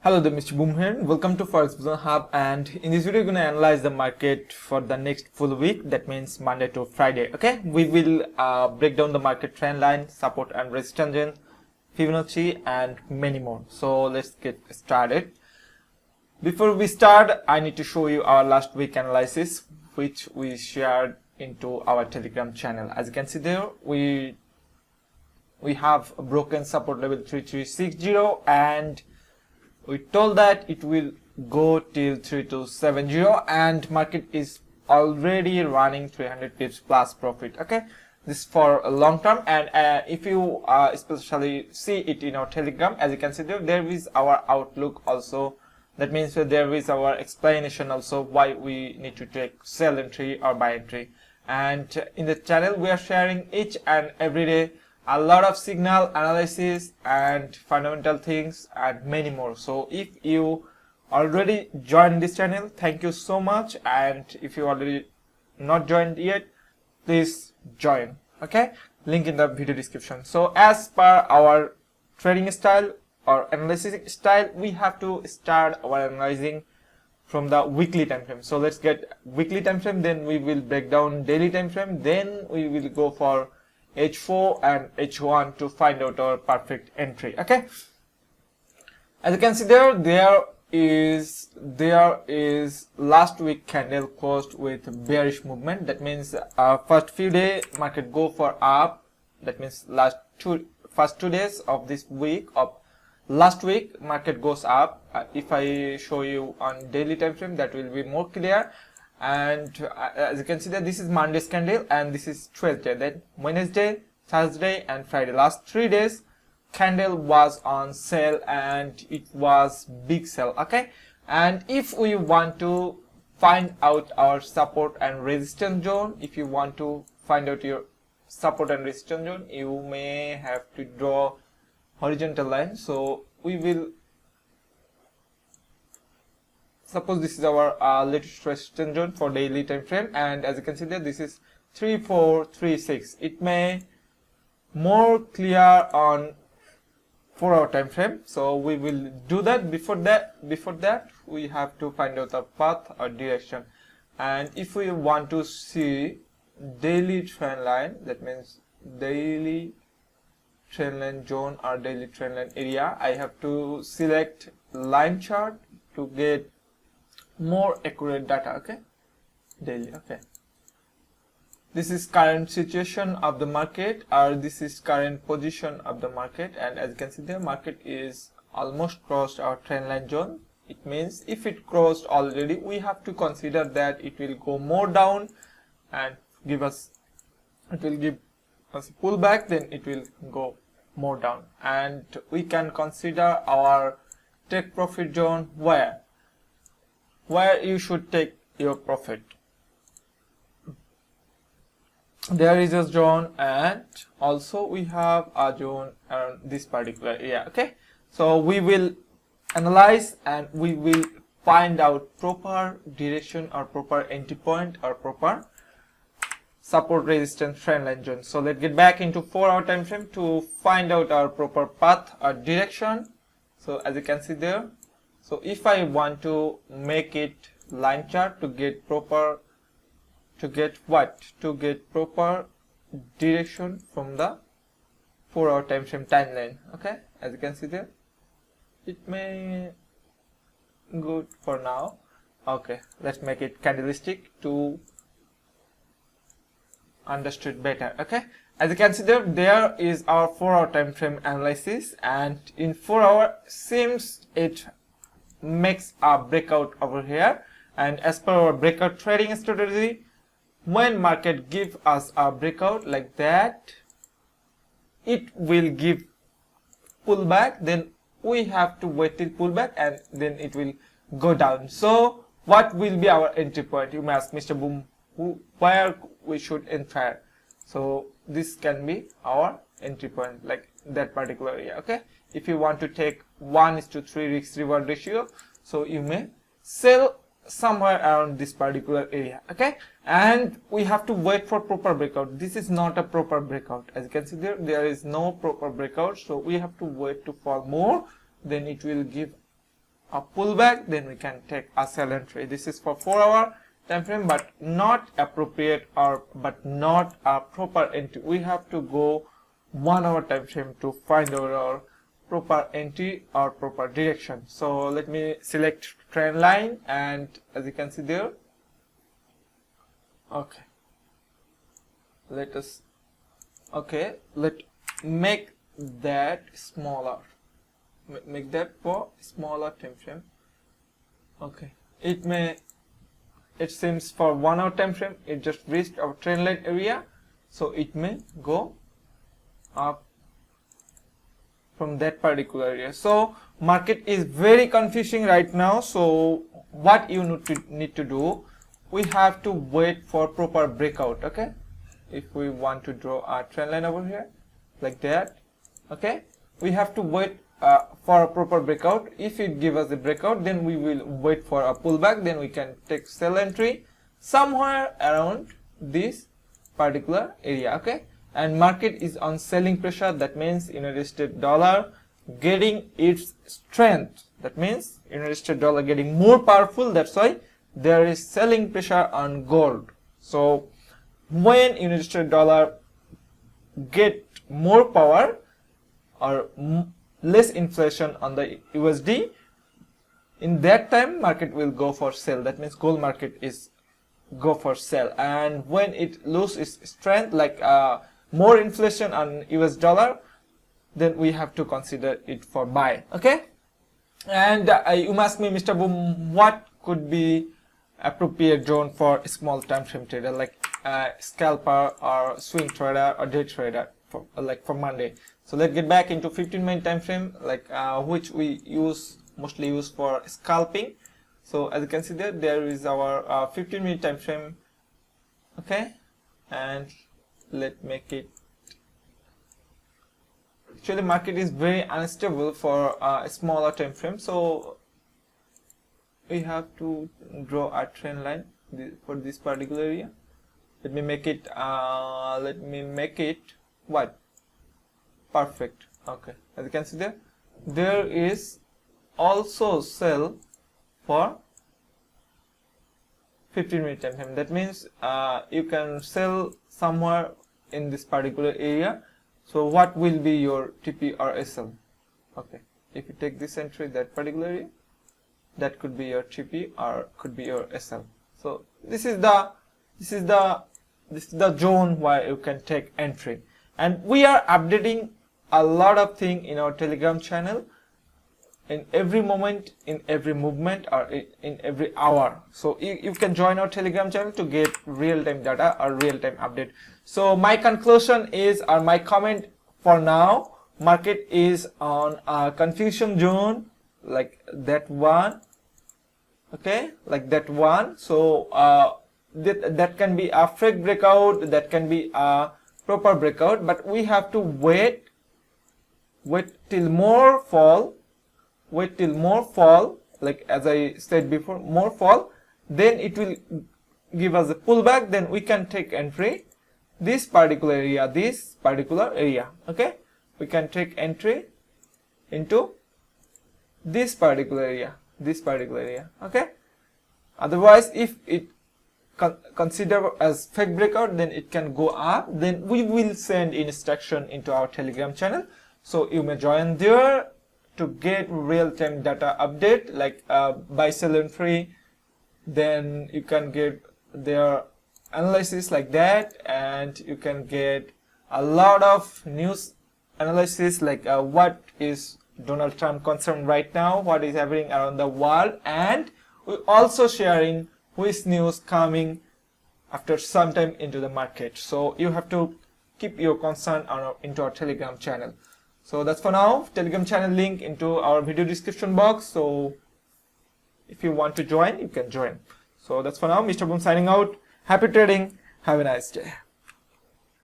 Hello there, Mr. Boom here. Welcome to Forex Business Hub, and in this video we're going to analyze the market for the next full week. That means Monday to Friday. Okay, we will break down the market trend line, support and resistance zone, Fibonacci, and many more. So let's get started. Before we start, I need to show you our last week analysis, which we shared into our Telegram channel. As you can see there, we have a broken support level 3360, and we told that it will go till 3270, and market is already running 300 pips plus profit. Okay, this is for a long term, and if you especially see it in our Telegram, as you can see there is our outlook also. That means that there is our explanation also why we need to take sell entry or buy entry. And in the channel we are sharing each and every day a lot of signal analysis and fundamental things and many more. So if you already joined this channel, thank you so much, and if you already not joined yet, please join. Okay, link in the video description. So as per our trading style or analysis style, we have to start our analyzing from the weekly time frame. So let's get weekly time frame, then we will break down daily time frame, then we will go for H4 and H1 to find out our perfect entry. Okay, as you can see there is last week candle closed with bearish movement. That means first few days market go for up. That means first 2 days of this week of last week market goes up. If I show you on daily time frame, that will be more clear. And as you can see that this is Monday's candle, and this is Tuesday, then Wednesday, Thursday and Friday. Last 3 days candle was on sale, and it was big sell. Okay, and if we want to find out our support and resistance zone, if you want to find out your support and resistance zone, you may have to draw horizontal line. So we will suppose this is our latest resistance zone for daily time frame, and as you can see there, this is 3436. It may more clear on 4-hour time frame, so we will do that. Before that we have to find out the path or direction. And if we want to see daily trend line, that means daily trend line zone or daily trend line area, I have to select line chart to get more accurate data. Okay, daily. Okay, this is current situation of the market, or this is current position of the market, and as you can see the market is almost crossed our trend line zone. It means if it crossed already, we have to consider that it will go more down and give us a pullback, then it will go more down, and we can consider our take profit zone where you should take your profit. There is a zone, and also we have a zone around this particular area. Okay, so we will analyze and we will find out proper direction or proper entry point or proper support resistance trend line zone. So let's get back into 4-hour time frame to find out our proper path or direction. So as you can see there, so if I want to make it line chart to get proper direction from the 4-hour time frame timeline. Okay, as you can see there, it may good for now. Okay, let's make it candlestick to understood better. Okay, as you can see there is our 4-hour time frame analysis, and in 4-hour seems it makes a breakout over here. And as per our breakout trading strategy, when market give us a breakout like that, it will give pullback, then we have to wait till pullback, and then it will go down. So what will be our entry point? You may ask, Mr. Boom, where we should enter? So this can be our entry point, like that particular area. Okay, if you want to take 1:3 risk reward ratio, so you may sell somewhere around this particular area. Okay, and we have to wait for proper breakout. This is not a proper breakout. As you can see there is no proper breakout, so we have to wait to fall more, then it will give a pullback, then we can take a sell entry. This is for 4-hour time frame, but not appropriate or but not a proper entry. We have to go 1-hour time frame to find our proper entry or proper direction. So let me select trend line, and as you can see there, okay, let make that smaller, make that for smaller time frame. Okay, it seems for 1-hour time frame it just reached our trend line area, so it may go up from that particular area. So market is very confusing right now. So what you need to do, we have to wait for proper breakout. Okay, if we want to draw a trend line over here like that, okay, we have to wait for a proper breakout. If it gives us a breakout, then we will wait for a pullback, then we can take sell entry somewhere around this particular area. Okay, and market is on selling pressure. That means United States dollar getting its strength. That means United States dollar getting more powerful. That's why there is selling pressure on gold. So when United States dollar get more power or less inflation on the USD, in that time market will go for sell. That means gold market is go for sell. And when it loses its strength, like more inflation on US dollar, then we have to consider it for buy. Okay, and you must me, Mr. Boom, what could be appropriate zone for a small time frame trader like scalper or swing trader or day trader for like for Monday? So let's get back into 15-minute time frame, like which we mostly use for scalping. So as you can see there is our 15-minute time frame. Okay, and let's make it. Actually, market is very unstable for a smaller time frame, so we have to draw a trend line for this particular area. Let me make it. What? Perfect. Okay, as you can see there is also sell for 15-minute time frame. That means you can sell somewhere in this particular area. So what will be your TP or SL? Okay, if you take this entry, that particular area, that could be your TP or could be your SL. So this is the zone where you can take entry. And we are updating a lot of things in our Telegram channel in every moment, in every movement, or in every hour. So you can join our Telegram channel to get real-time data or real-time update. So my conclusion is, or my comment for now, market is on a confusion zone like that one. Okay, like that one. So that can be a fake breakout, that can be a proper breakout, but we have to wait till more fall, like as I said before, more fall, then it will give us a pullback, then we can take entry this particular area. Okay, we can take entry into this particular area. Okay, otherwise if it consider as fake breakout, then it can go up. Then we will send instruction into our Telegram channel, so you may join there to get real-time data update, like buy, sell, and free. Then you can get their analysis like that, and you can get a lot of news analysis, like what is Donald Trump concerned right now, what is happening around the world, and we're also sharing which news coming after some time into the market. So you have to keep your concern into our Telegram channel. So that's for now. Telegram channel link into our video description box. So if you want to join, you can join. So that's for now. Mr. Boom signing out. Happy trading. Have a nice day.